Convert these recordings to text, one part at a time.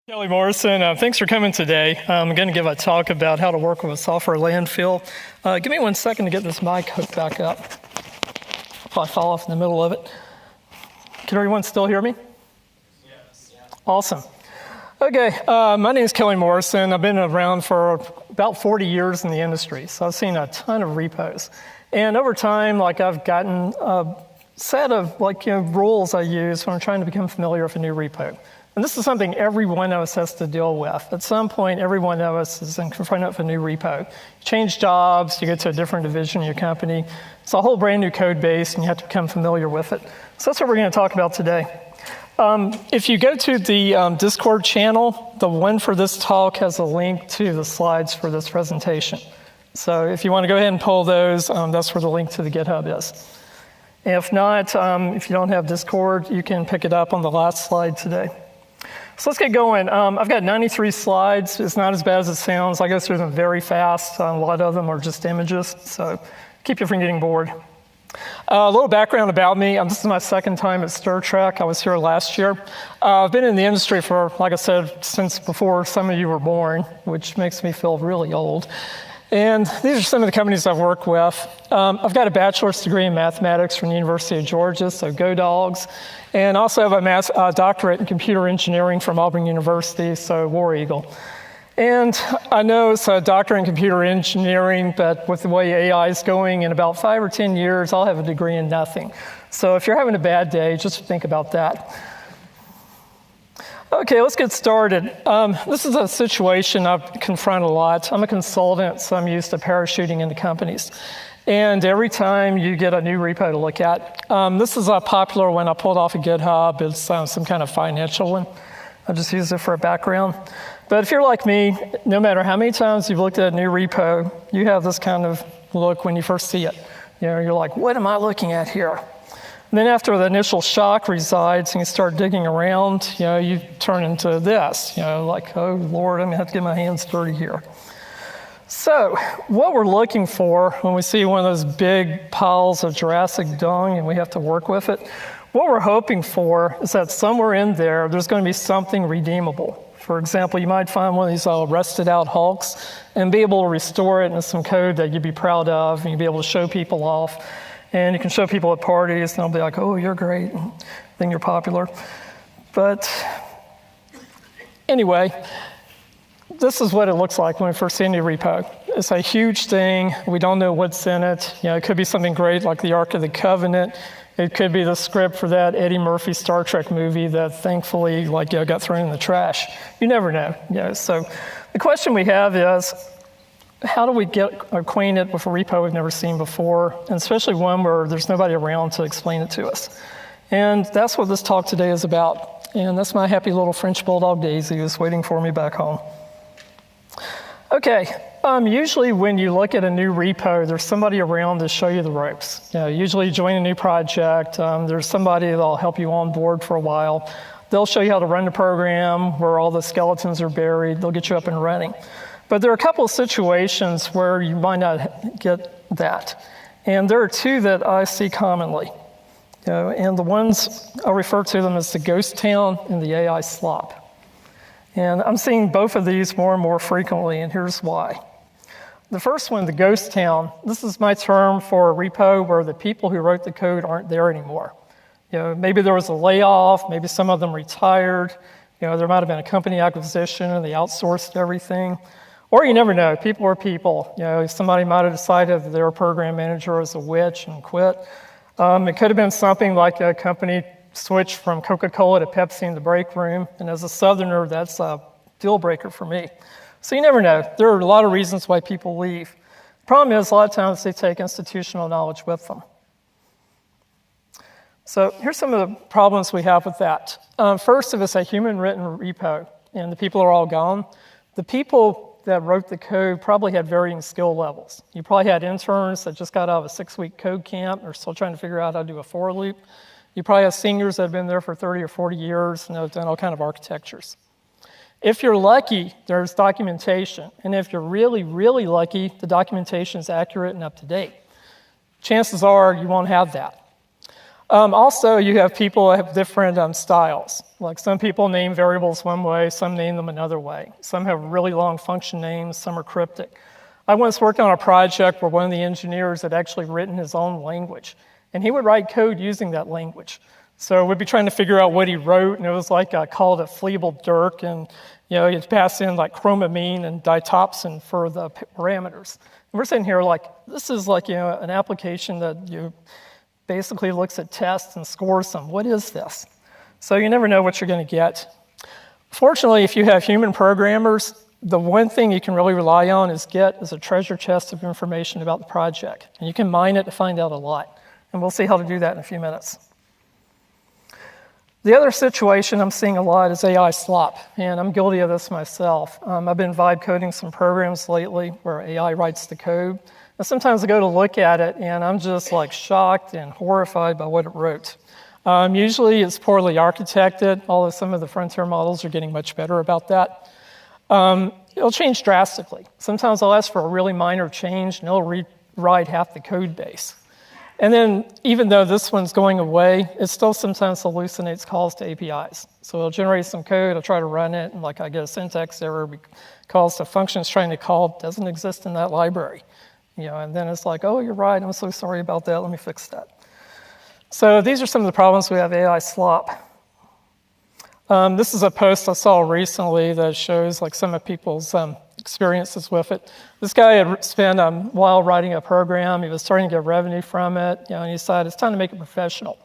Kelly Morrison, thanks for coming today. I'm going to give a talk about how to work with a software landfill. Give me 1 second to get this mic hooked back up. I'll probably fall off in the middle of it. Can everyone still hear me? Yes. Awesome. Okay, my name is Kelly Morrison. I've been around for about 40 years in the industry, so I've seen a ton of repos. And over time, I've gotten a set of rules I use when I'm trying to become familiar with a new repo. And this is something every one of us has to deal with. At some point, every one of us is confronted with a new repo. You change jobs, you get to a different division in your company. It's a whole brand new code base, and you have to become familiar with it. So that's what we're going to talk about today. If you go to the Discord channel, the one for this talk has a link to the slides for this presentation. So if you want to go ahead and pull those, that's where the link to the GitHub is. If not, if you don't have Discord, you can pick it up on the last slide today. So let's get going. I've got 93 slides. It's not as bad as it sounds. I go through them very fast. A lot of them are just images, so keep you from getting bored. A little background about me. This is my second time at Stir Trek. I was here last year. I've been in the industry for, like I said, since before some of you were born, which makes me feel really old. And these are some of the companies I've worked with. I've got a bachelor's degree in mathematics from the University of Georgia, so go Dogs. And also have a doctorate in computer engineering from Auburn University, so War Eagle. And I know it's a doctorate in computer engineering, but with the way AI is going, in about 5 or 10 years, I'll have a degree in nothing. So if you're having a bad day, just think about that. Okay, let's get started. This is a situation I've confronted a lot. I'm a consultant, so I'm used to parachuting into companies. And every time you get a new repo to look at, this is a popular one I pulled off of GitHub. It's some kind of financial one. I just use it for a background. But if you're like me, no matter how many times you've looked at a new repo, you have this kind of look when you first see it. You're like, what am I looking at here? And then after the initial shock resides and you start digging around, you turn into this, like, oh Lord, I'm gonna have to get my hands dirty here. So what we're looking for when we see one of those big piles of Jurassic dung and we have to work with it, what we're hoping for is that somewhere in there, there's going to be something redeemable. For example, you might find one of these rusted out hulks and be able to restore it into some code that you'd be proud of, and you'd be able to show people off. And you can show people at parties, and they'll be like, oh, you're great, and think you're popular. But anyway, this is what it looks like when we first see a new repo. It's a huge thing. We don't know what's in it. It could be something great like the Ark of the Covenant. It could be the script for that Eddie Murphy Star Trek movie that thankfully got thrown in the trash. You never know. So the question we have is, how do we get acquainted with a repo we've never seen before, and especially one where there's nobody around to explain it to us? And that's what this talk today is about. And that's my happy little French bulldog Daisy who's waiting for me back home. Okay, usually when you look at a new repo, there's somebody around to show you the ropes. Usually you join a new project, there's somebody that'll help you on board for a while. They'll show you how to run the program, where all the skeletons are buried. They'll get you up and running. But there are a couple of situations where you might not get that. And there are two that I see commonly. And the ones, I'll refer to them as the ghost town and the AI slop. And I'm seeing both of these more and more frequently, and here's why. The first one, the ghost town, this is my term for a repo where the people who wrote the code aren't there anymore. Maybe there was a layoff, maybe some of them retired, there might have been a company acquisition and they outsourced everything. Or you never know, people are people. Somebody might have decided that their program manager was a witch and quit. It could have been something like a company switched from Coca-Cola to Pepsi in the break room, and as a Southerner, that's a deal breaker for me. So you never know. There are a lot of reasons why people leave. The problem is a lot of times they take institutional knowledge with them. So here's some of the problems we have with that. First, if it's a human-written repo and the people are all gone, the people that wrote the code probably had varying skill levels. You probably had interns that just got out of a 6-week code camp or still trying to figure out how to do a for loop. You probably have seniors that have been there for 30 or 40 years and have done all kind of architectures. If you're lucky, there's documentation. And if you're really, really lucky, the documentation is accurate and up to date. Chances are you won't have that. Also, you have people that have different styles. Like some people name variables one way, some name them another way. Some have really long function names, some are cryptic. I once worked on a project where one of the engineers had actually written his own language, and he would write code using that language. So we'd be trying to figure out what he wrote, and it was like I called it fleable Dirk, and he'd pass in like chromamine and ditopsin for the parameters. And we're sitting here like, this is like an application that basically looks at tests and scores them. What is this? So you never know what you're going to get. Fortunately, if you have human programmers, the one thing you can really rely on is Git as a treasure chest of information about the project. And you can mine it to find out a lot. And we'll see how to do that in a few minutes. The other situation I'm seeing a lot is AI slop, and I'm guilty of this myself. I've been vibe coding some programs lately where AI writes the code. And sometimes I go to look at it, and I'm just like shocked and horrified by what it wrote. Usually it's poorly architected, although some of the frontier models are getting much better about that. It'll change drastically. Sometimes I'll ask for a really minor change, and it'll rewrite half the code base. And then, even though this one's going away, it still sometimes hallucinates calls to APIs. So it'll generate some code, I'll try to run it, and like I get a syntax error because the function it's trying to call doesn't exist in that library. And then it's like, oh, you're right, I'm so sorry about that, let me fix that. So these are some of the problems we have AI slop. This is a post I saw recently that shows like some of people's experiences with it. This guy had spent a while writing a program. He was starting to get revenue from it, and he decided it's time to make it professional.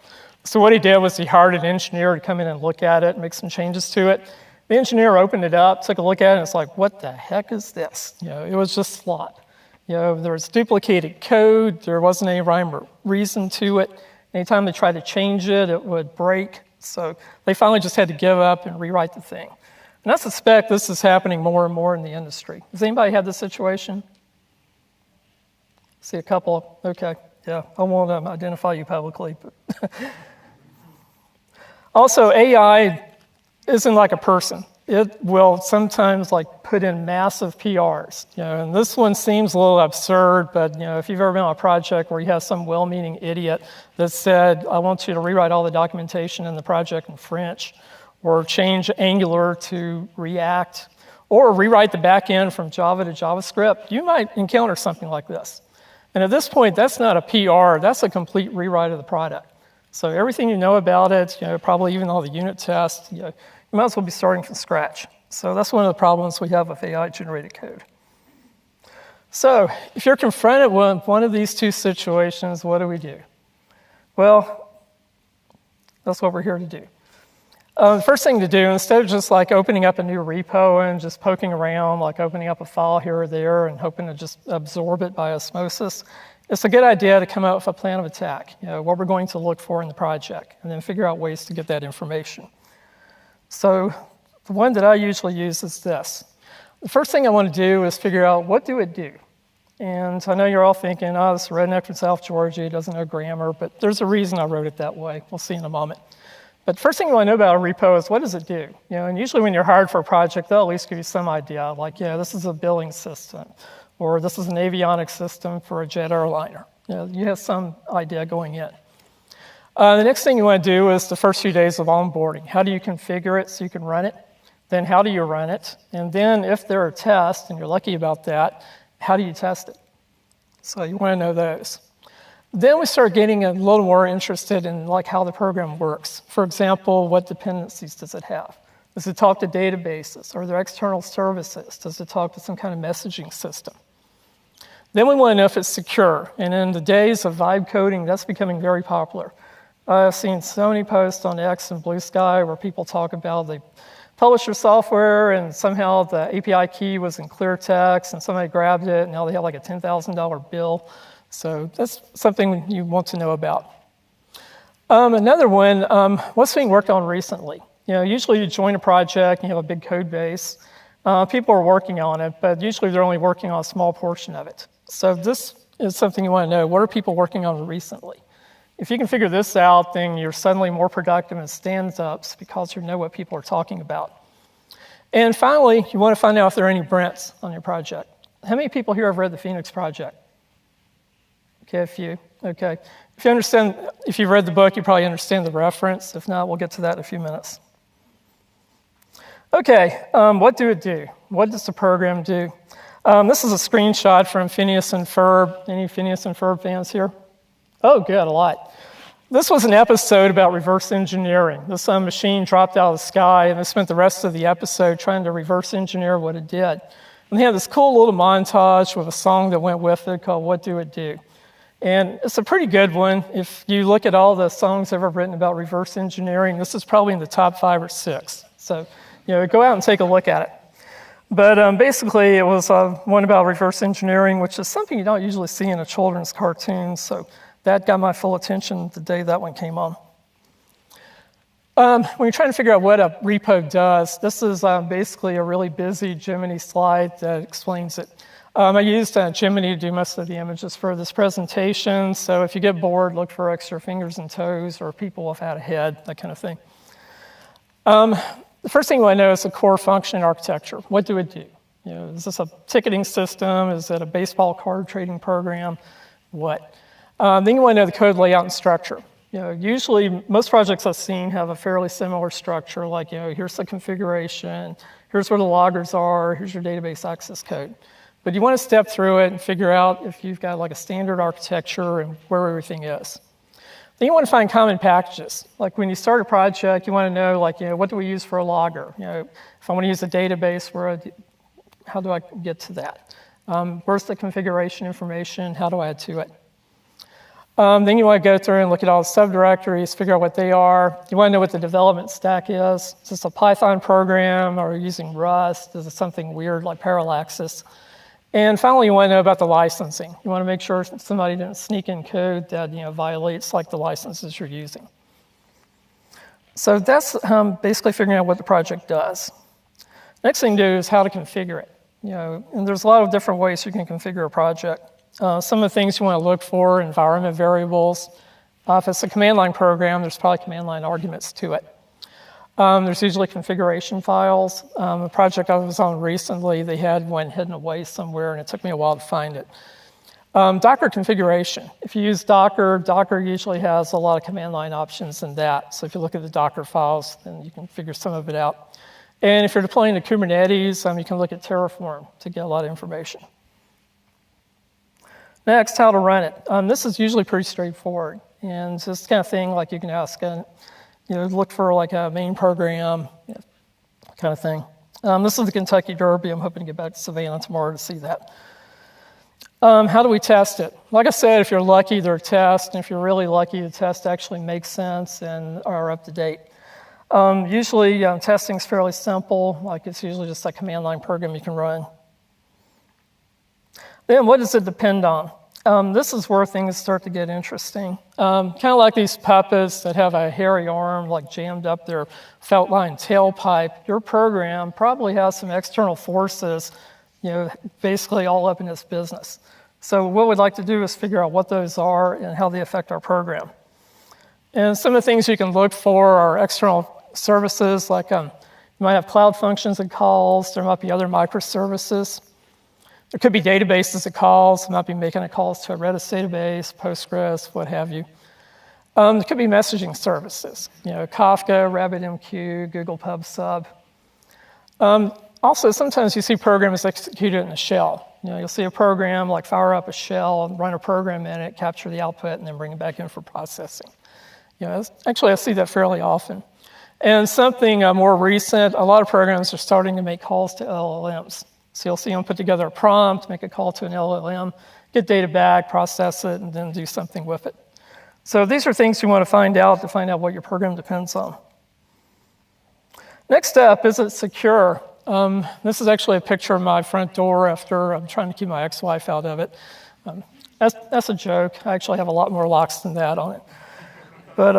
So what he did was he hired an engineer to come in and look at it, make some changes to it. The engineer opened it up, took a look at it, and it's like, what the heck is this? It was just slop. There was duplicated code. There wasn't any rhyme or reason to it. Anytime they tried to change it, it would break. So they finally just had to give up and rewrite the thing. And I suspect this is happening more and more in the industry. Does anybody have this situation? See a couple. Okay, yeah, I won't identify you publicly. But also, AI isn't like a person. It will sometimes like put in massive PRs. And this one seems a little absurd, but if you've ever been on a project where you have some well-meaning idiot that said, I want you to rewrite all the documentation in the project in French, or change Angular to React, or rewrite the back end from Java to JavaScript, you might encounter something like this. And at this point, that's not a PR, that's a complete rewrite of the product. So everything you know about it, probably even all the unit tests, you might as well be starting from scratch. So that's one of the problems we have with AI-generated code. So if you're confronted with one of these two situations, what do? Well, that's what we're here to do. The first thing to do, instead of just like opening up a new repo and just poking around, like opening up a file here or there and hoping to just absorb it by osmosis, it's a good idea to come up with a plan of attack, what we're going to look for in the project, and then figure out ways to get that information. So the one that I usually use is this. The first thing I want to do is figure out what do it do? And I know you're all thinking, oh, this redneck from South Georgia, he doesn't know grammar, but there's a reason I wrote it that way. We'll see in a moment. But first thing you want to know about a repo is what does it do? And usually when you're hired for a project, they'll at least give you some idea, like, this is a billing system, or this is an avionics system for a jet airliner. You have some idea going in. The next thing you want to do is the first few days of onboarding. How do you configure it so you can run it? Then how do you run it? And then if there are tests, and you're lucky about that, how do you test it? So you want to know those. Then we start getting a little more interested in like how the program works. For example, what dependencies does it have? Does it talk to databases? Are there external services? Does it talk to some kind of messaging system? Then we want to know if it's secure. And in the days of vibe coding, that's becoming very popular. I've seen so many posts on X and Blue Sky where people talk about they published their software and somehow the API key was in clear text and somebody grabbed it and now they have like a $10,000 bill. So that's something you want to know about. Another one, what's being worked on recently? Usually you join a project and you have a big code base. People are working on it, but usually they're only working on a small portion of it. So this is something you want to know. What are people working on recently? If you can figure this out, then you're suddenly more productive in stand-ups because you know what people are talking about. And finally, you want to find out if there are any Brents on your project. How many people here have read the Phoenix Project? Okay, a few. Okay. If you've read the book, you probably understand the reference. If not, we'll get to that in a few minutes. Okay, what do it do? What does the program do? This is a screenshot from Phineas and Ferb. Any Phineas and Ferb fans here? Oh, good, a lot. This was an episode about reverse engineering. This machine dropped out of the sky, and they spent the rest of the episode trying to reverse engineer what it did. And they had this cool little montage with a song that went with it called What Do It Do? And it's a pretty good one. If you look at all the songs ever written about reverse engineering, this is probably in the top 5 or 6. So, go out and take a look at it. But basically, it was one about reverse engineering, which is something you don't usually see in a children's cartoon. So that got my full attention the day that one came on. When you're trying to figure out what a repo does, this is basically a really busy Gemini slide that explains it. I used Gemini to do most of the images for this presentation. So if you get bored, look for extra fingers and toes or people without a head, that kind of thing. The first thing you want to know is the core function architecture. What do it do? Is this a ticketing system? Is it a baseball card trading program? What? Then you want to know the code layout and structure. Usually most projects I've seen have a fairly similar structure, like here's the configuration, here's where the loggers are, here's your database access code. But you want to step through it and figure out if you've got like a standard architecture and where everything is. Then you want to find common packages. Like when you start a project, you want to know, what do we use for a logger? If I want to use a database, how do I get to that? Where's the configuration information? How do I add to it? Then you want to go through and look at all the subdirectories, figure out what they are. You want to know what the development stack is. Is this a Python program? Are we using Rust? Is it something weird like Parallaxis? And finally, you want to know about the licensing. You want to make sure somebody didn't sneak in code that violates the licenses you're using. So that's basically figuring out what the project does. Next thing to do is how to configure it. And there's a lot of different ways you can configure a project. Some of the things you want to look for: environment variables. If it's a command line program, there's probably command line arguments to it. There's usually configuration files. A project I was on recently, they had one hidden away somewhere, and it took me a while to find it. Docker configuration. If you use Docker, Docker usually has a lot of command line options in that. So if you look at the Docker files, then you can figure some of it out. And if you're deploying to Kubernetes, you can look at Terraform to get a lot of information. Next, how to run it. This is usually pretty straightforward. And it's this kind of thing like you can ask, look for like a main program, kind of thing. This is the Kentucky Derby. I'm hoping to get back to Savannah tomorrow to see that. How do we test it? Like I said, if you're lucky, there are tests. And if you're really lucky, the tests actually make sense and are up to date. Usually, testing is fairly simple. Like it's usually just a command line program you can run. Then what does it depend on? This is where things start to get interesting. Kind of like these puppets that have a hairy arm jammed up their felt line tailpipe. Your program probably has some external forces, basically all up in its business. So what we'd like to do is figure out what those are and how they affect our program. And some of the things you can look for are external services, like you might have cloud functions and calls. There might be other microservices. There could be databases that calls. You might be making calls to a Redis database, Postgres, what have you. There could be messaging services, Kafka, RabbitMQ, Google PubSub. Also, sometimes you see programs executed in a shell. You'll see a program fire up a shell and run a program in it, capture the output, and then bring it back in for processing. Actually, I see that fairly often. And something more recent, a lot of programs are starting to make calls to LLMs. So you'll see them put together a prompt, make a call to an LLM, get data back, process it, and then do something with it. So these are things you want to find out what your program depends on. Next up, is it secure? This is actually a picture of my front door after I'm trying to keep my ex-wife out of it. That's a joke. I actually have a lot more locks than that on it. But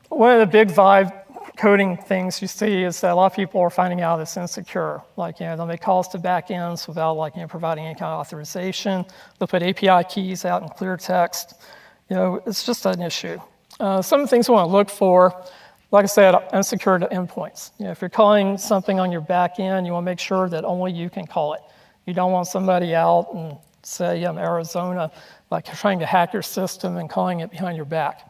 one of the big vibe coding things you see is that a lot of people are finding out it's insecure. They'll make calls to backends without providing any kind of authorization. They'll put API keys out in clear text. It's just an issue. Some of the things we want to look for, like I said, unsecured endpoints. If you're calling something on your back end, you want to make sure that only you can call it. You don't want somebody out and say Arizona, like trying to hack your system and calling it behind your back.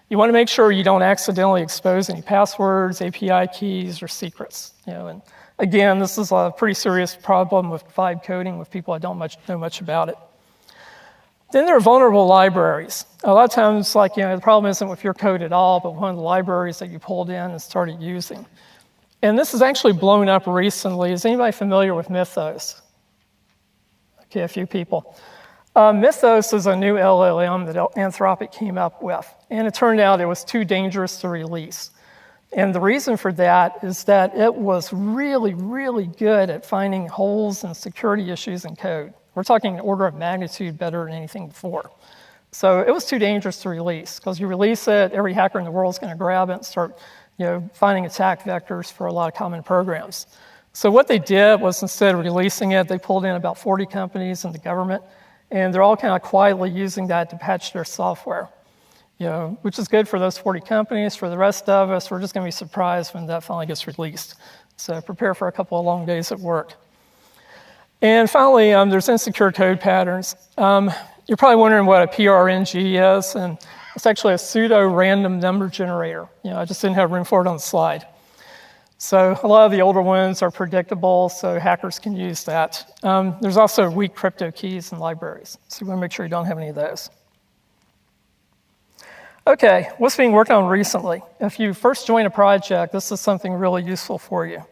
You want to make sure you don't accidentally expose any passwords, API keys, or secrets. And again, this is a pretty serious problem with vibe coding with people that don't know much about it. Then there are vulnerable libraries. A lot of times, the problem isn't with your code at all, but one of the libraries that you pulled in and started using. And this has actually blown up recently. Is anybody familiar with Mythos? Okay, a few people. Mythos is a new LLM that Anthropic came up with. And it turned out it was too dangerous to release. And the reason for that is that it was really, really good at finding holes and security issues in code. We're talking an order of magnitude better than anything before. So it was too dangerous to release, because you release it, every hacker in the world is going to grab it and start finding attack vectors for a lot of common programs. So what they did was, instead of releasing it, they pulled in about 40 companies and the government, and they're all kind of quietly using that to patch their software, which is good for those 40 companies. For the rest of us, we're just going to be surprised when that finally gets released. So prepare for a couple of long days at work. And finally, there's insecure code patterns. You're probably wondering what a PRNG is, and it's actually a pseudo-random number generator. I just didn't have room for it on the slide. So a lot of the older ones are predictable, so hackers can use that. There's also weak crypto keys and libraries, so you want to make sure you don't have any of those. Okay, what's being worked on recently? If you first join a project, this is something really useful for you.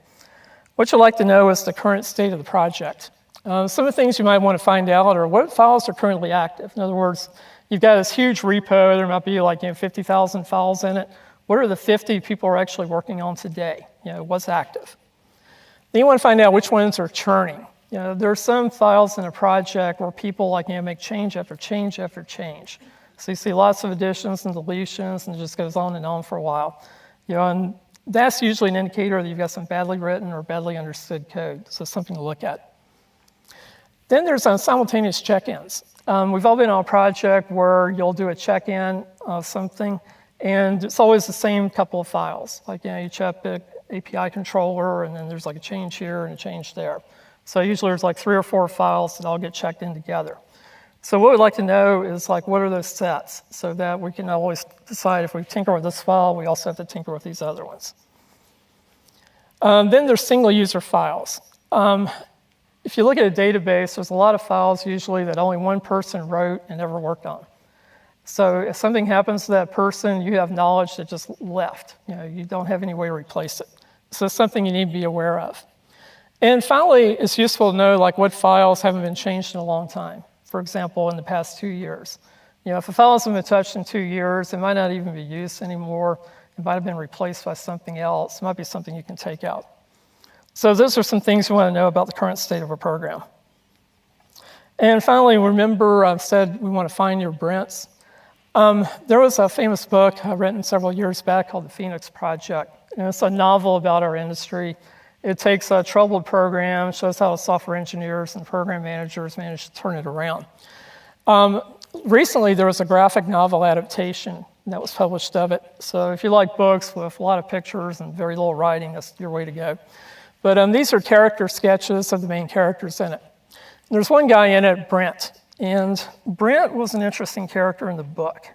What you'd like to know is the current state of the project. Some of the things you might want to find out are what files are currently active. In other words, you've got this huge repo, there might be 50,000 files in it. What are the 50 people are actually working on today? What's active? Then you want to find out which ones are churning. There are some files in a project where people make change after change after change. So you see lots of additions and deletions, and it just goes on and on for a while. And that's usually an indicator that you've got some badly written or badly understood code, so something to look at. Then there's simultaneous check-ins. We've all been on a project where you'll do a check-in of something, and it's always the same couple of files. You check the API controller, and then there's a change here and a change there. So usually there's 3 or 4 files that all get checked in together. So what we'd like to know is what are those sets, so that we can always decide if we tinker with this file, we also have to tinker with these other ones. Then there's single user files. If you look at a database, there's a lot of files usually that only one person wrote and never worked on. So if something happens to that person, you have knowledge that just left. You don't have any way to replace it. So it's something you need to be aware of. And finally, it's useful to know what files haven't been changed in a long time. For example, in the past 2 years. If a file hasn't been touched in 2 years, it might not even be used anymore. It might have been replaced by something else. It might be something you can take out. So those are some things you want to know about the current state of a program. And finally, remember I said we want to find your Brents. There was a famous book written several years back called The Phoenix Project. And it's a novel about our industry. It takes a troubled program, shows how software engineers and program managers manage to turn it around. Recently, there was a graphic novel adaptation that was published of it. So if you like books with a lot of pictures and very little writing, that's your way to go. But these are character sketches of the main characters in it. There's one guy in it, Brent. And Brent was an interesting character in the book.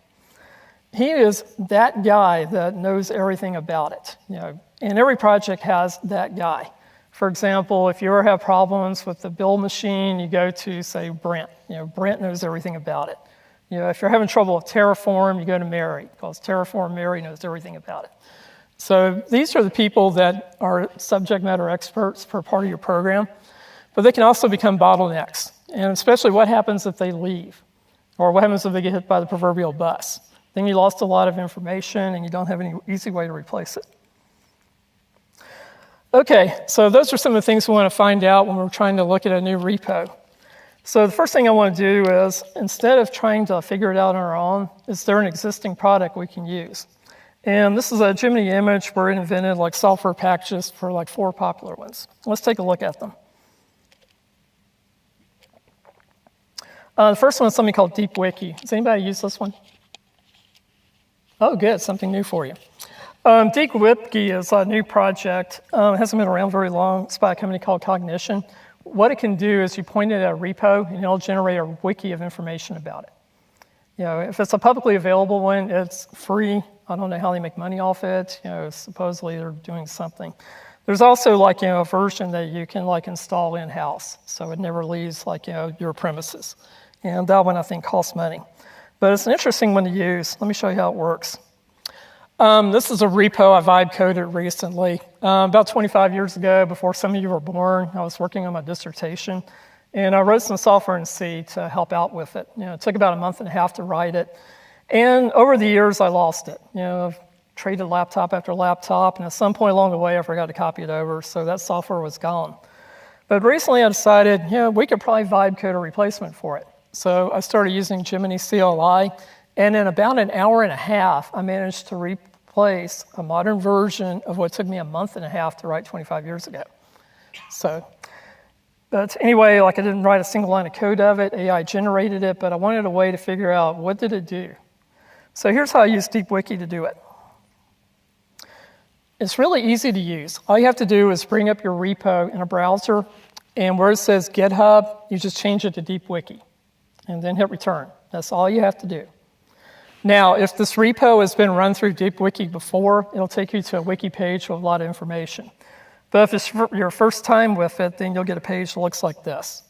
He is that guy that knows everything about it. And every project has that guy. For example, if you ever have problems with the build machine, you go to, say, Brent. Brent knows everything about it. If you're having trouble with Terraform, you go to Mary, because Terraform Mary knows everything about it. So these are the people that are subject matter experts for part of your program, but they can also become bottlenecks. And especially what happens if they leave, or what happens if they get hit by the proverbial bus. Then you lost a lot of information and you don't have any easy way to replace it. Okay, so those are some of the things we want to find out when we're trying to look at a new repo. So the first thing I want to do is, instead of trying to figure it out on our own, is there an existing product we can use? And this is a Jiminy image where it invented software packages for 4 popular ones. Let's take a look at them. The first one is something called DeepWiki. Does anybody use this one? Oh, good, something new for you. DeepWiki is a new project. It hasn't been around very long. It's by a company called Cognition. what it can do is you point it at a repo, and it'll generate a wiki of information about it. If it's a publicly available one, it's free. I don't know how they make money off it. Supposedly they're doing something. There's also a version that you can install in-house, so it never leaves your premises. And that one I think costs money. But it's an interesting one to use. Let me show you how it works. This is a repo I vibe coded recently. About 25 years ago, before some of you were born, I was working on my dissertation. And I wrote some software in C to help out with it. It took about a month and a half to write it. And over the years, I lost it. I've traded laptop after laptop, and at some point along the way, I forgot to copy it over, so that software was gone. But recently, I decided, we could probably vibe code a replacement for it. So I started using Gemini CLI, and in about an hour and a half, I managed to replace a modern version of what took me a month and a half to write 25 years ago. But anyway, I didn't write a single line of code of it. AI generated it, but I wanted a way to figure out what did it do. So here's how I use DeepWiki to do it. It's really easy to use. All you have to do is bring up your repo in a browser, and where it says GitHub, you just change it to DeepWiki, and then hit return. That's all you have to do. Now, if this repo has been run through DeepWiki before, it'll take you to a wiki page with a lot of information. But if it's your first time with it, then you'll get a page that looks like this.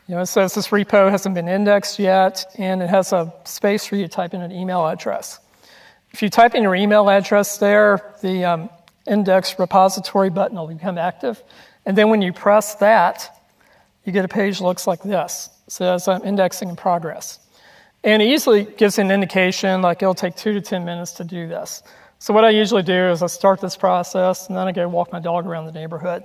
It says this repo hasn't been indexed yet, and it has a space for you to type in an email address. If you type in your email address there, the index repository button will become active. And then when you press that, you get a page that looks like this. It says indexing in progress. And it usually gives an indication, it'll take 2 to 10 minutes to do this. So what I usually do is I start this process, and then I go walk my dog around the neighborhood.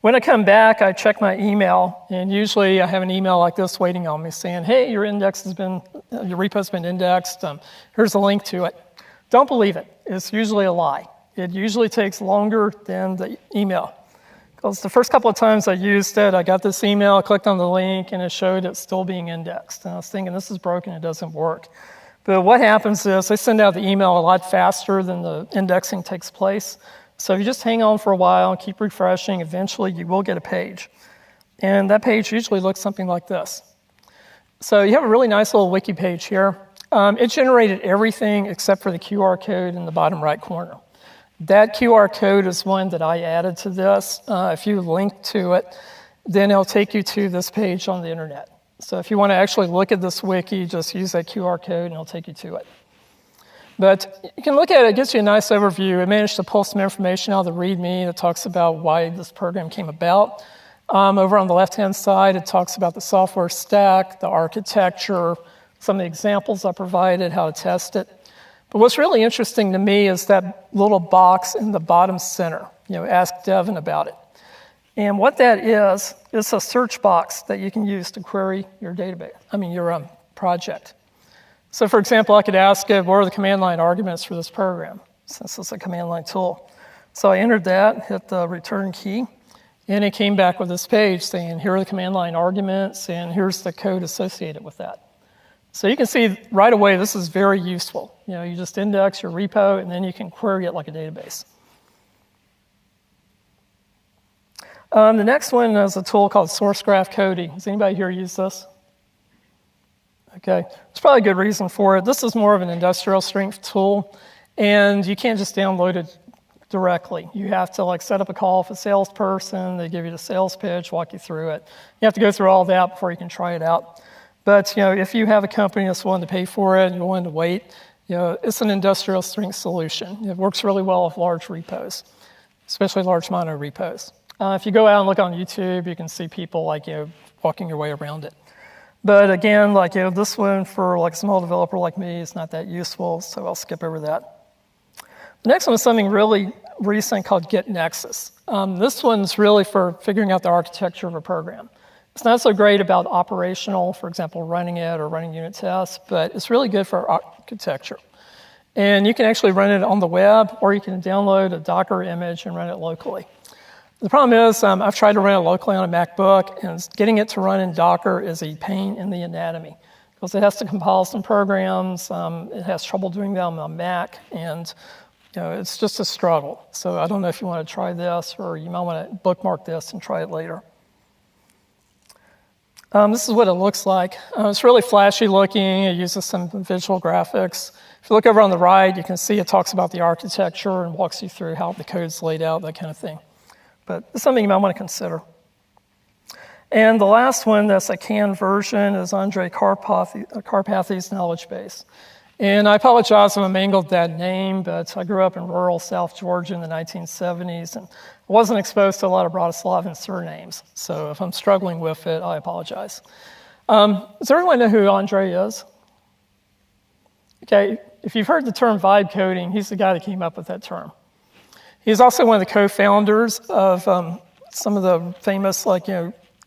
When I come back, I check my email, and usually I have an email like this waiting on me saying, hey, your repo's been indexed. Here's a link to it. Don't believe it. It's usually a lie. It usually takes longer than the email. Because the first couple of times I used it, I got this email, I clicked on the link, and it showed it's still being indexed. And I was thinking, this is broken, it doesn't work. But what happens is they send out the email a lot faster than the indexing takes place. So if you just hang on for a while and keep refreshing, eventually you will get a page. And that page usually looks something like this. So you have a really nice little wiki page here. It generated everything except for the QR code in the bottom right corner. That QR code is one that I added to this. If you link to it, then it'll take you to this page on the internet. So if you want to actually look at this wiki, just use that QR code and it'll take you to it. But you can look at it, it gives you a nice overview. It managed to pull some information out of the README that talks about why this program came about. Over on the left-hand side, it talks about the software stack, the architecture, some of the examples I provided, how to test it. But what's really interesting to me is that little box in the bottom center, ask Devin about it. And what that is a search box that you can use to query your your project. So for example, I could ask it, what are the command line arguments for this program, since it's a command line tool. So I entered that, hit the return key, and it came back with this page saying, here are the command line arguments, and here's the code associated with that. So you can see right away, this is very useful. You just index your repo, and then you can query it like a database. The next one is a tool called source graph coding. Does anybody here use this? Okay, there's probably a good reason for it. This is more of an industrial strength tool, and you can't just download it directly. You have to set up a call with a salesperson. They give you the sales pitch, walk you through it. You have to go through all that before you can try it out. But if you have a company that's willing to pay for it and you're willing to wait, it's an industrial strength solution. It works really well with large repos, especially large mono repos. If you go out and look on YouTube, you can see people walking your way around it. But again, this one for a small developer like me is not that useful, so I'll skip over that. The next one is something really recent called Git Nexus. This one's really for figuring out the architecture of a program. It's not so great about operational, for example, running it or running unit tests, but it's really good for architecture. And you can actually run it on the web, or you can download a Docker image and run it locally. The problem is I've tried to run it locally on a MacBook, and getting it to run in Docker is a pain in the anatomy because it has to compile some programs. It has trouble doing them on Mac, and it's just a struggle. So I don't know if you want to try this, or you might want to bookmark this and try it later. This is what it looks like. It's really flashy looking. It uses some visual graphics. If you look over on the right, you can see it talks about the architecture and walks you through how the code's laid out, that kind of thing. But it's something you might want to consider. And the last one that's a canned version is Andre Karpathy's knowledge base. And I apologize if I mangled that name, but I grew up in rural South Georgia in the 1970s, and I wasn't exposed to a lot of Bratislavan surnames. So if I'm struggling with it, I apologize. Does everyone know who Andre is? Okay, if you've heard the term vibe coding, he's the guy that came up with that term. He's also one of the co-founders of some of the famous,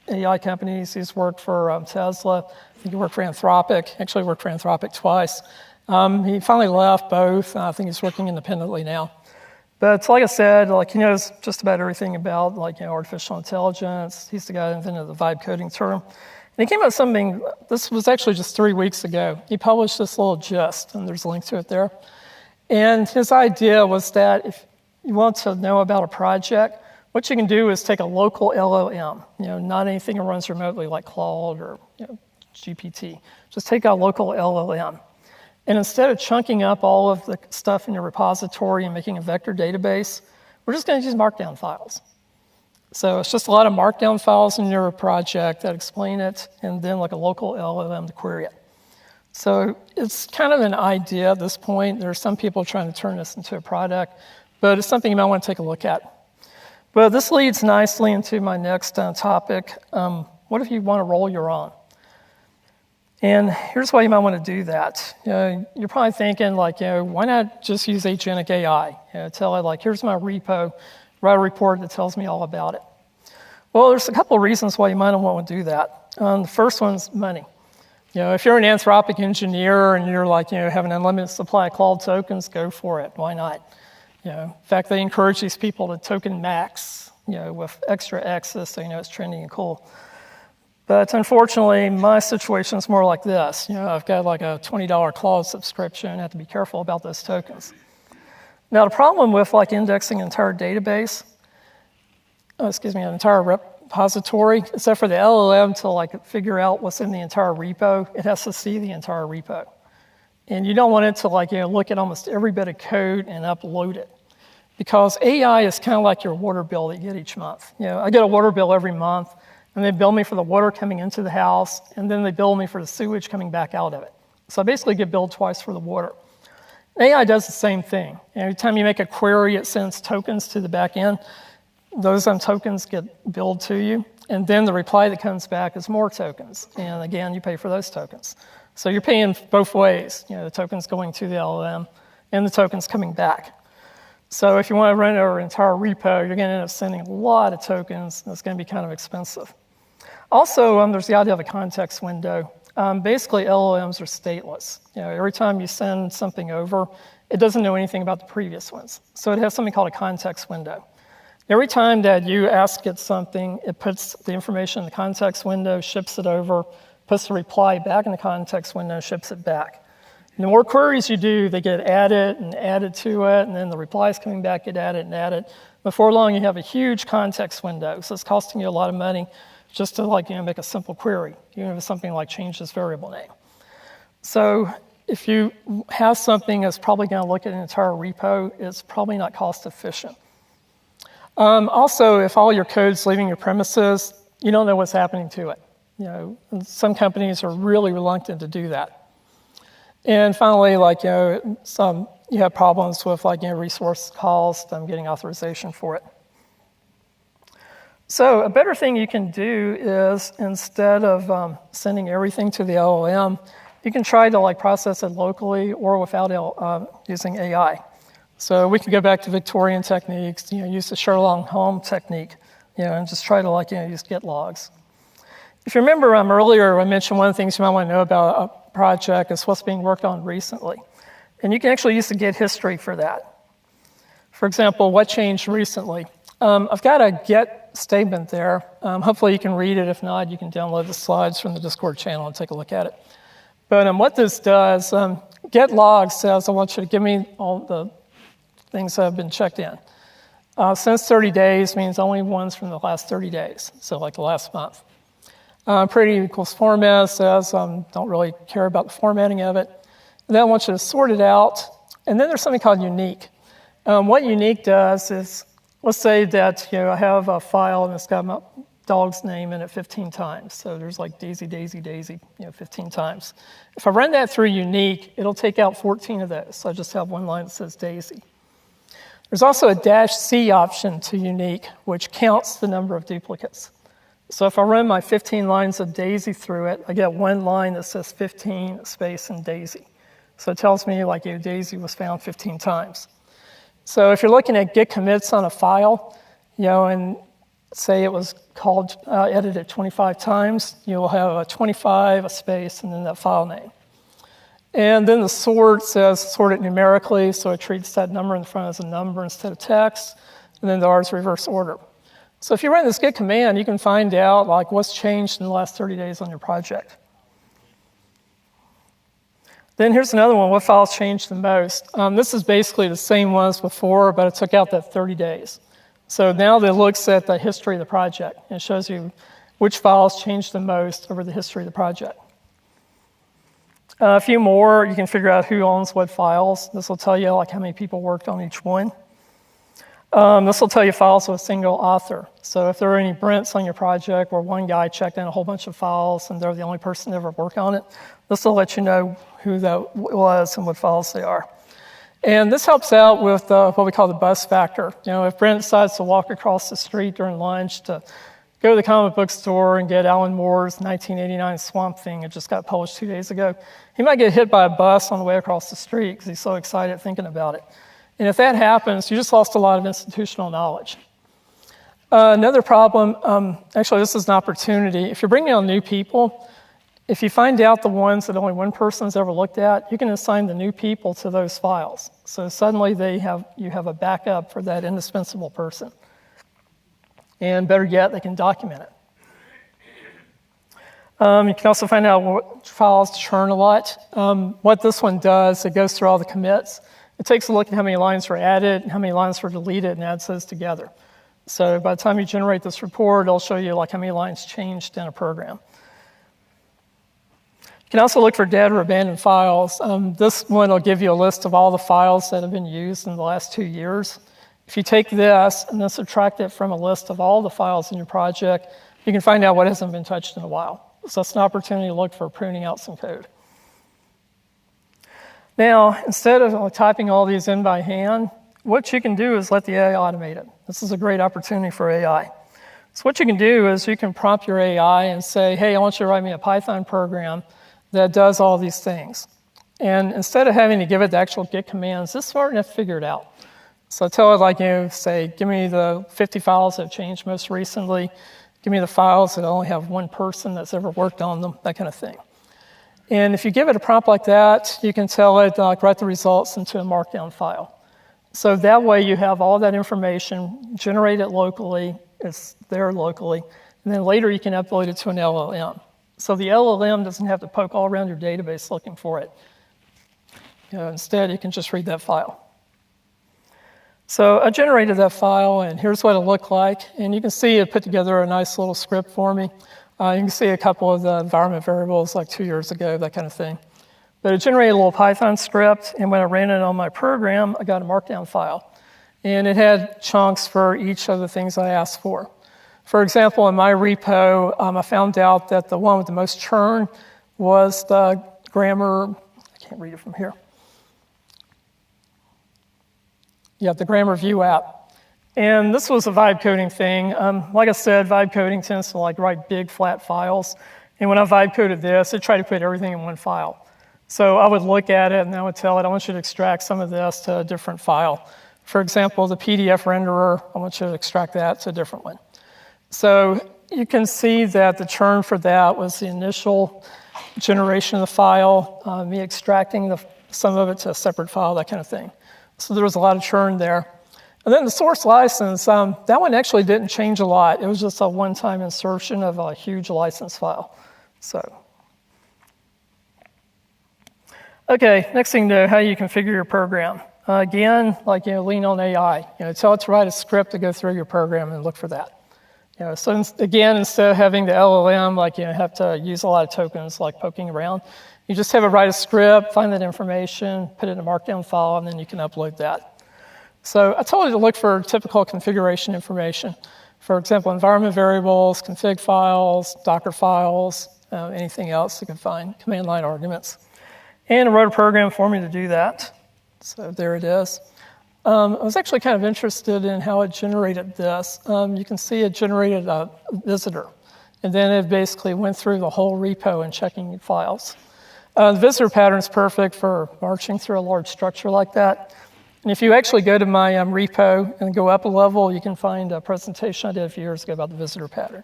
AI companies. He's worked for Tesla. I think he worked for Anthropic. Actually worked for Anthropic twice. He finally left both. I think he's working independently now. But like I said, he knows just about everything about artificial intelligence. He's the guy that invented the vibe coding term. And he came up with something, this was actually just 3 weeks ago. He published this little gist, and there's a link to it there. And his idea was that if you want to know about a project, what you can do is take a local LLM, not anything that runs remotely like Claude or GPT. Just take a local LLM. And instead of chunking up all of the stuff in your repository and making a vector database, we're just going to use markdown files. So it's just a lot of markdown files in your project that explain it, and then a local LLM to query it. So it's kind of an idea at this point. There are some people trying to turn this into a product, but it's something you might want to take a look at. But this leads nicely into my next topic. What if you want to roll your own? And here's why you might want to do that. You're probably thinking, why not just use agentic AI? Tell it, here's my repo, write a report that tells me all about it. Well, there's a couple of reasons why you might not want to do that. The first one's money. If you're an Anthropic engineer and you're have an unlimited supply of Claude tokens, go for it. Why not? In fact, they encourage these people to token max, with extra access, so it's trendy and cool. But unfortunately, my situation is more like this. I've got a $20 Claude subscription. I have to be careful about those tokens. Now, the problem with indexing an entire database, an entire repository, except for the LLM to figure out what's in the entire repo, it has to see the entire repo. And you don't want it to look at almost every bit of code and upload it. Because AI is kind of like your water bill that you get each month. I get a water bill every month, and they bill me for the water coming into the house, and then they bill me for the sewage coming back out of it. So I basically get billed twice for the water. AI does the same thing. Every time you make a query, it sends tokens to the back end. Those tokens get billed to you, and then the reply that comes back is more tokens. And again, you pay for those tokens. So you're paying both ways, the tokens going to the LLM and the tokens coming back. So if you want to run our entire repo, you're going to end up sending a lot of tokens, and it's going to be kind of expensive. Also, there's the idea of a context window. Basically, LLMs are stateless. Every time you send something over, it doesn't know anything about the previous ones. So it has something called a context window. Every time that you ask it something, it puts the information in the context window, ships it over, puts the reply back in the context window, ships it back. And the more queries you do, they get added and added to it, and then the replies coming back get added and added. Before long, you have a huge context window, so it's costing you a lot of money just to make a simple query, even if it's something like change this variable name. So if you have something that's probably going to look at an entire repo, it's probably not cost efficient. Also, if all your code's leaving your premises, you don't know what's happening to it. Some companies are really reluctant to do that. And finally, you have problems with resource cost, getting authorization for it. So a better thing you can do is, instead of sending everything to the LLM, you can try to process it locally or without using AI. So we can go back to Victorian techniques, use the Sherlock Holmes technique, and just try to use get logs. If you remember earlier, I mentioned one of the things you might want to know about a project is what's being worked on recently. And you can actually use the Git history for that. For example, what changed recently? I've got a Git statement there. Hopefully you can read it. If not, you can download the slides from the Discord channel and take a look at it. But what this does, get log says, I want you to give me all the things that have been checked in. Since 30 days means only ones from the last 30 days, so the last month. Pretty equals format says don't really care about the formatting of it. And then I want you to sort it out. And then there's something called unique. What unique does is, let's say that I have a file and it's got my dog's name in it 15 times. So there's like Daisy, Daisy, Daisy, 15 times. If I run that through unique, it'll take out 14 of those. So I just have one line that says Daisy. There's also a -C option to unique, which counts the number of duplicates. So if I run my 15 lines of Daisy through it, I get one line that says 15 space and Daisy. So it tells me like Daisy was found 15 times. So if you're looking at git commits on a file, and say it was called edited 25 times, you'll have a 25, a space, and then that file name. And then the sort says sort it numerically, so it treats that number in front as a number instead of text, and then the R is reverse order. So if you run this git command, you can find out like what's changed in the last 30 days on your project. Then here's another one, what files changed the most? This is basically the same one as before, but it took out that 30 days. So now it looks at the history of the project, and it shows you which files changed the most over the history of the project. A few more, you can figure out who owns what files. This will tell you like how many people worked on each one. This will tell you files with a single author. So if there are any Brents on your project where one guy checked in a whole bunch of files and they're the only person to ever work on it, this will let you know who that was and what files they are. And this helps out with what we call the bus factor. If Brent decides to walk across the street during lunch to go to the comic book store and get Alan Moore's 1989 Swamp Thing, it just got published 2 days ago, he might get hit by a bus on the way across the street because he's so excited thinking about it. And if that happens, you just lost a lot of institutional knowledge. Another problem, actually this is an opportunity. If you're bringing on new people, if you find out the ones that only one person has ever looked at, you can assign the new people to those files. So suddenly you have a backup for that indispensable person. And better yet, they can document it. You can also find out what files churn a lot. What this one does, it goes through all the commits. It takes a look at how many lines were added and how many lines were deleted and adds those together. So by the time you generate this report, it'll show you like how many lines changed in a program. You can also look for dead or abandoned files. This one will give you a list of all the files that have been used in the last 2 years. If you take this and then subtract it from a list of all the files in your project, you can find out what hasn't been touched in a while. So that's an opportunity to look for pruning out some code. Now, instead of typing all these in by hand, what you can do is let the AI automate it. This is a great opportunity for AI. So what you can do is you can prompt your AI and say, hey, I want you to write me a Python program that does all these things. And instead of having to give it the actual git commands, it's smart enough to figure it out. So tell it like, say, give me the 50 files that have changed most recently. Give me the files that only have one person that's ever worked on them, that kind of thing. And if you give it a prompt like that, you can tell it, write the results into a markdown file. So that way you have all that information, generate it locally, it's there locally, and then later you can upload it to an LLM. So the LLM doesn't have to poke all around your database looking for it. Instead, you can just read that file. So I generated that file, and here's what it looked like. And you can see it put together a nice little script for me. You can see a couple of the environment variables like 2 years ago, that kind of thing. But it generated a little Python script, and when I ran it on my program, I got a markdown file. And it had chunks for each of the things I asked for. For example, in my repo, I found out that the one with the most churn was the grammar, I can't read it from here. Yeah, the grammar view app. And this was a vibe coding thing. Like I said, vibe coding tends to write big flat files. And when I vibe coded this, it tried to put everything in one file. So I would look at it and I would tell it, I want you to extract some of this to a different file. For example, the PDF renderer, I want you to extract that to a different one. So you can see that the churn for that was the initial generation of the file, me extracting some of it to a separate file, that kind of thing. So there was a lot of churn there. And then the source license, that one actually didn't change a lot. It was just a one-time insertion of a huge license file. So, okay, next thing to know, how you configure your program. Again, lean on AI. Tell it to write a script to go through your program and look for that. So again, instead of having the LLM, have to use a lot of tokens, like poking around, you just have it write a script, find that information, put it in a markdown file, and then you can upload that. So I told you to look for typical configuration information. For example, environment variables, config files, Docker files, anything else you can find, command line arguments. And it wrote a program for me to do that. So there it is. I was actually kind of interested in how it generated this. You can see it generated a visitor, and then it basically went through the whole repo and checking files. The visitor pattern is perfect for marching through a large structure like that. And if you actually go to my repo and go up a level, you can find a presentation I did a few years ago about the visitor pattern.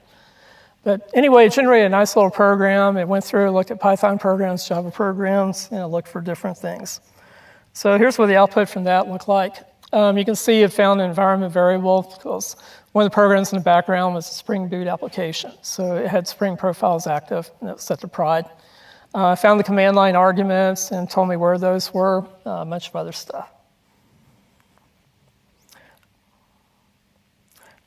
But anyway, it generated a nice little program. It went through, looked at Python programs, Java programs, looked for different things. So here's what the output from that looked like. You can see it found an environment variable because one of the programs in the background was a Spring Boot application. So it had Spring profiles active, and it was set to pride. I found the command line arguments and told me where those were, a bunch of other stuff.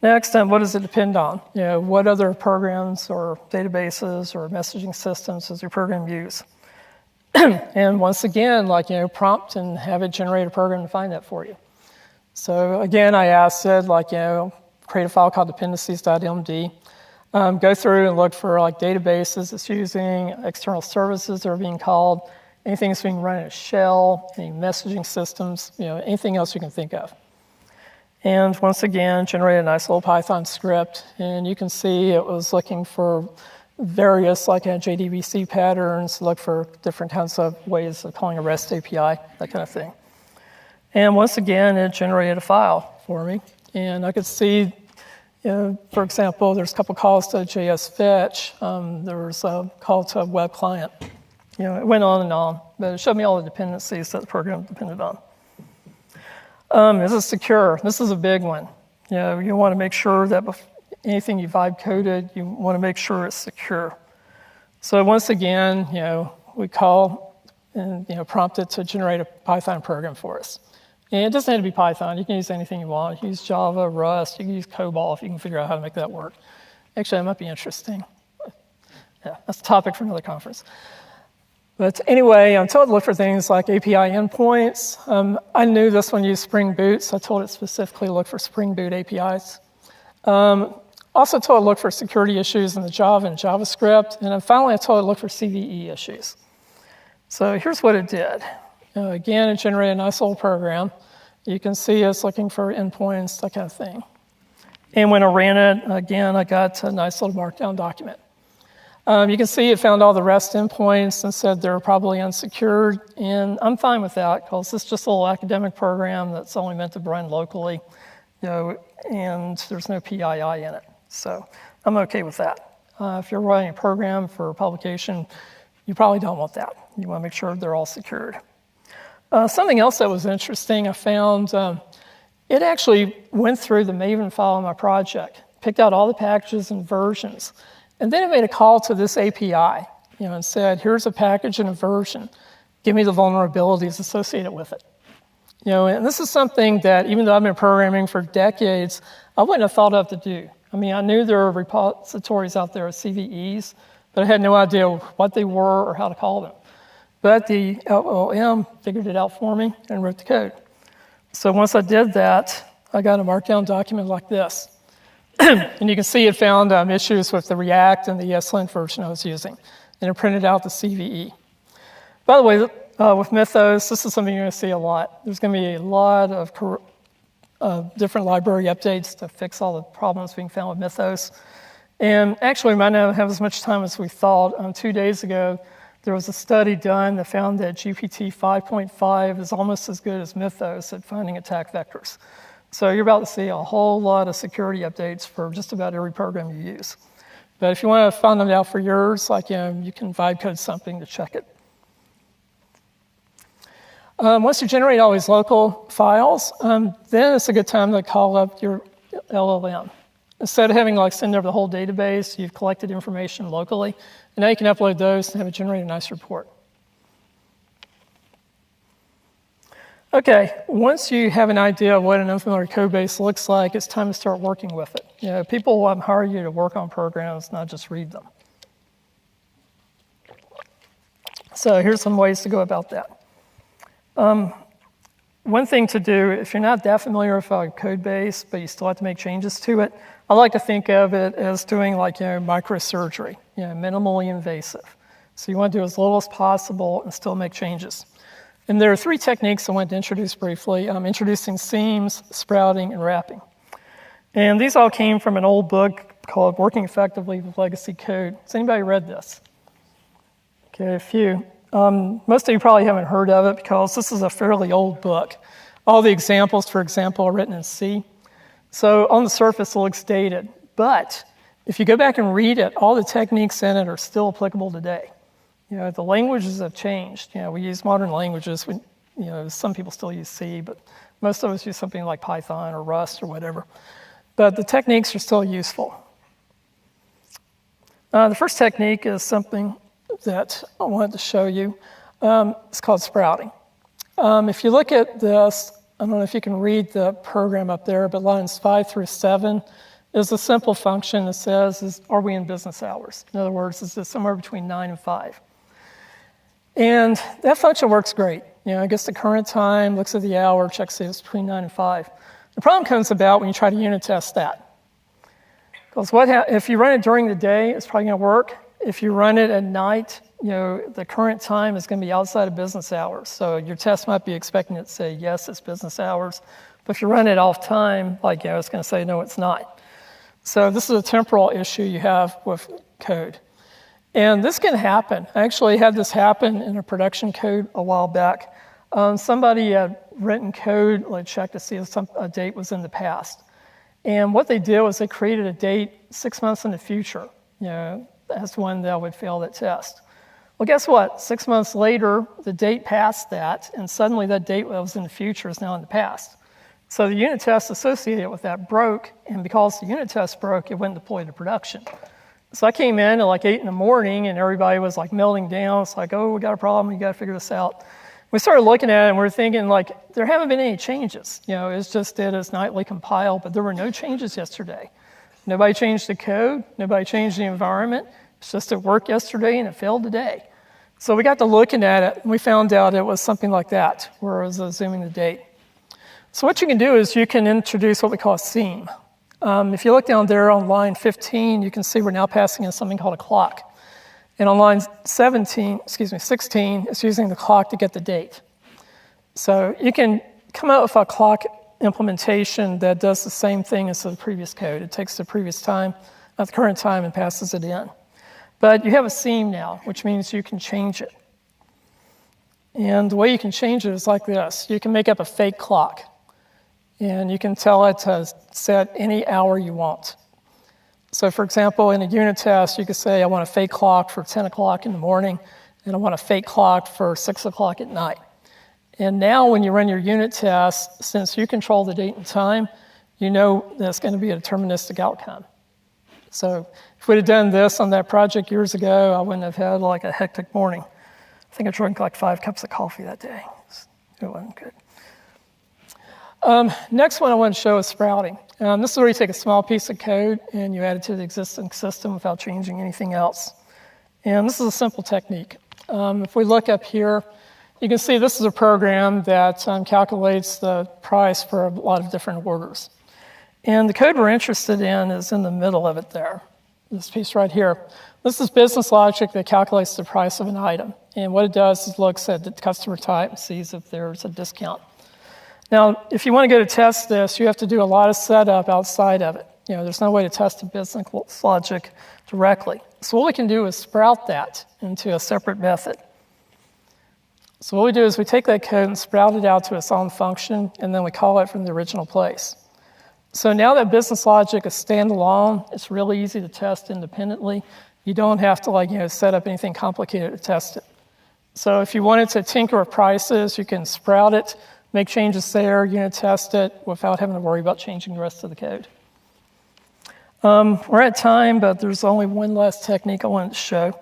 Next, what does it depend on? What other programs or databases or messaging systems does your program use? And once again, prompt and have it generate a program to find that for you. So again, I asked it, create a file called dependencies.md. Go through and look for databases it's using, external services that are being called, anything that's being run in a shell, any messaging systems, anything else you can think of. And once again, generate a nice little Python script. And you can see it was looking for various JDBC patterns, look for different kinds of ways of calling a REST API, that kind of thing. And once again, it generated a file for me. And I could see, for example, there's a couple calls to JS fetch. There was a call to a web client. It went on, but it showed me all the dependencies that the program depended on. Is it secure? This is a big one. You want to make sure that anything you vibe coded, you want to make sure it's secure. So once again, we call and prompt it to generate a Python program for us. And it doesn't have to be Python. You can use anything you want. You can use Java, Rust. You can use COBOL if you can figure out how to make that work. Actually, that might be interesting. Yeah, that's a topic for another conference. But anyway, I'm told to look for things like API endpoints. I knew this one used Spring Boot, so I told it specifically to look for Spring Boot APIs. Also told it to look for security issues in the Java and JavaScript. And then finally, I told it to look for CVE issues. So here's what it did. Again, it generated a nice little program. You can see it's looking for endpoints, that kind of thing. And when I ran it, again, I got a nice little markdown document. You can see it found all the REST endpoints and said they're probably unsecured. And I'm fine with that because it's just a little academic program that's only meant to run locally, and there's no PII in it. So I'm okay with that. If you're writing a program for publication, you probably don't want that. You want to make sure they're all secured. Something else that was interesting, I found it actually went through the Maven file in my project, picked out all the packages and versions, and then it made a call to this API, and said, here's a package and a version. Give me the vulnerabilities associated with it. And this is something that, even though I've been programming for decades, I wouldn't have thought of to do. I mean, I knew there were repositories out there of CVEs, but I had no idea what they were or how to call them. But the LLM figured it out for me and wrote the code. So once I did that, I got a markdown document like this. And you can see it found issues with the React and the ESLint version I was using. And it printed out the CVE. By the way, with Mythos, this is something you're going to see a lot. There's going to be a lot of different library updates to fix all the problems being found with Mythos. And actually, we might not have as much time as we thought. 2 days ago, there was a study done that found that GPT 5.5 is almost as good as Mythos at finding attack vectors. So you're about to see a whole lot of security updates for just about every program you use. But if you want to find them out for yours, you can vibe code something to check it. Once you generate all these local files, then it's a good time to call up your LLM. Instead of having send over the whole database, you've collected information locally, and now you can upload those and have it generate a nice report. Okay, once you have an idea of what an unfamiliar code base looks like, it's time to start working with it. People hire you to work on programs, not just read them. So here's some ways to go about that. One thing to do, if you're not that familiar with a code base, but you still have to make changes to it, I like to think of it as doing like microsurgery, minimally invasive. So you want to do as little as possible and still make changes. And there are 3 techniques I want to introduce briefly. Introducing seams, sprouting, and wrapping. And these all came from an old book called Working Effectively with Legacy Code. Has anybody read this? Okay, a few. Most of you probably haven't heard of it because this is a fairly old book. All the examples, for example, are written in C. So on the surface, it looks dated. But if you go back and read it, all the techniques in it are still applicable today. The languages have changed. We use modern languages. Some people still use C, but most of us use something like Python or Rust or whatever. But the techniques are still useful. The first technique is something that I wanted to show you. It's called sprouting. If you look at this, I don't know if you can read the program up there, but lines 5 through 7 is a simple function that says, are we in business hours? In other words, is this somewhere between 9 and 5? And that function works great. It gets the current time, looks at the hour, checks if it's between 9 and 5. The problem comes about when you try to unit test that. Because if you run it during the day, it's probably going to work. If you run it at night, the current time is going to be outside of business hours. So your test might be expecting it to say, yes, it's business hours. But if you run it off time, it's going to say, no, it's not. So this is a temporal issue you have with code. And this can happen. I actually had this happen in a production code a while back. Somebody had written code, checked to see if a date was in the past. And what they did was they created a date 6 months in the future. That's when they would fail that test. Well, guess what? 6 months later, the date passed that, and suddenly that date that was in the future is now in the past. So the unit test associated with that broke, and because the unit test broke, it wouldn't deploy to production. So I came in at 8 in the morning, and everybody was melting down. It's oh, we got a problem. You got to figure this out. We started looking at it, and we're thinking, there haven't been any changes. It's just did its nightly compile, but there were no changes yesterday. Nobody changed the code. Nobody changed the environment. It's just it worked yesterday, and it failed today. So we got to looking at it, and we found out it was something like that, where it was assuming the date. So what you can do is you can introduce what we call a seam. If you look down there on line 15, you can see we're now passing in something called a clock. And on line 16, it's using the clock to get the date. So you can come out with a clock implementation that does the same thing as the previous code. It takes the previous time, the current time, and passes it in. But you have a seam now, which means you can change it. And the way you can change it is like this. You can make up a fake clock. And you can tell it to set any hour you want. So for example, in a unit test, you could say, I want a fake clock for 10 o'clock in the morning, and I want a fake clock for 6 o'clock at night. And now when you run your unit test, since you control the date and time, you know that's going to be a deterministic outcome. So if we'd have done this on that project years ago, I wouldn't have had a hectic morning. I think I drank 5 cups of coffee that day. It wasn't good. Next one I want to show is sprouting. This is where you take a small piece of code and you add it to the existing system without changing anything else. And this is a simple technique. If we look up here, you can see this is a program that calculates the price for a lot of different orders. And the code we're interested in is in the middle of it there, this piece right here. This is business logic that calculates the price of an item. And what it does is looks at the customer type and sees if there's a discount. Now, if you want to go to test this, you have to do a lot of setup outside of it. There's no way to test the business logic directly. So what we can do is sprout that into a separate method. So what we do is we take that code and sprout it out to its own function, and then we call it from the original place. So now that business logic is standalone, it's really easy to test independently. You don't have to set up anything complicated to test it. So if you wanted to tinker with prices, you can sprout it, make changes there, unit test it without having to worry about changing the rest of the code. We're at time, but there's only one last technique I wanted to show.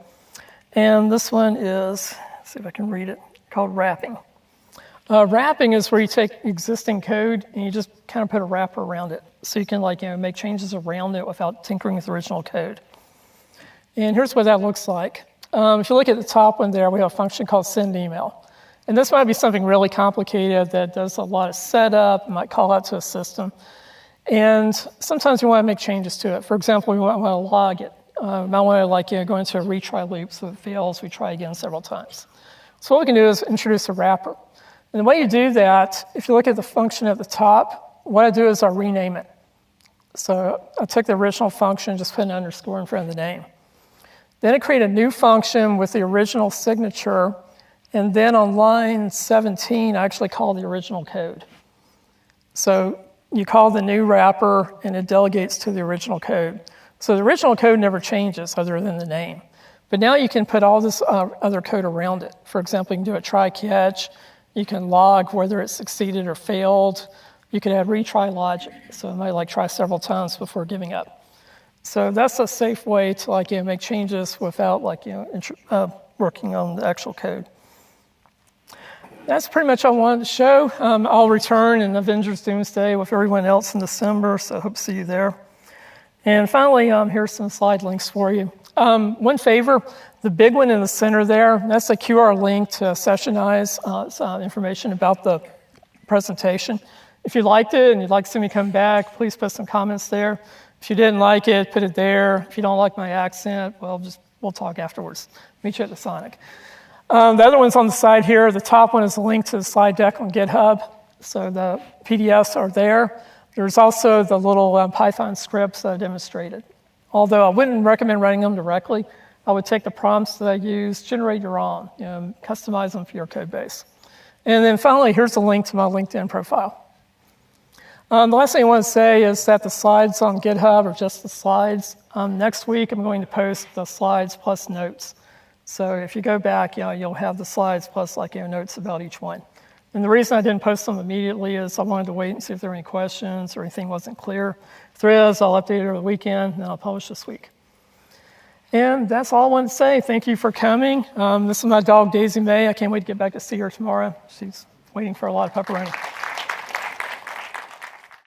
And this one is, let's see if I can read it, called wrapping. Wrapping is where you take existing code and you just kind of put a wrapper around it. So you can make changes around it without tinkering with the original code. And here's what that looks like. If you look at the top one there, we have a function called send email. And this might be something really complicated that does a lot of setup, might call out to a system. And sometimes we want to make changes to it. For example, we want to log it. We might want to go into a retry loop, so if it fails, we try again several times. So what we can do is introduce a wrapper. And the way you do that, if you look at the function at the top, what I do is I rename it. So I took the original function, just put an underscore in front of the name. Then I create a new function with the original signature, and then on line 17, I actually call the original code. So you call the new wrapper, and it delegates to the original code. So the original code never changes other than the name. But now you can put all this other code around it. For example, you can do a try-catch. You can log whether it succeeded or failed. You can add retry logic. So it might try several times before giving up. So that's a safe way to make changes without working on the actual code. That's pretty much all I wanted to show. I'll return in Avengers Doomsday with everyone else in December, so I hope to see you there. And finally, here's some slide links for you. One favor, the big one in the center there, that's a QR link to Sessionize information about the presentation. If you liked it and you'd like to see me come back, please put some comments there. If you didn't like it, put it there. If you don't like my accent, well, we'll talk afterwards. Meet you at the Sonic. The other one's on the side here. The top one is a link to the slide deck on GitHub. So the PDFs are there. There's also the little Python scripts that I demonstrated. Although I wouldn't recommend writing them directly, I would take the prompts that I use, generate your own, customize them for your code base. And then finally, here's a link to my LinkedIn profile. The last thing I want to say is that the slides on GitHub are just the slides. Next week, I'm going to post the slides plus notes. So if you go back, you'll have the slides plus notes about each one. And the reason I didn't post them immediately is I wanted to wait and see if there were any questions or anything wasn't clear. If there is, I'll update it over the weekend, and I'll publish this week. And that's all I wanted to say. Thank you for coming. This is my dog, Daisy May. I can't wait to get back to see her tomorrow. She's waiting for a lot of pepperoni.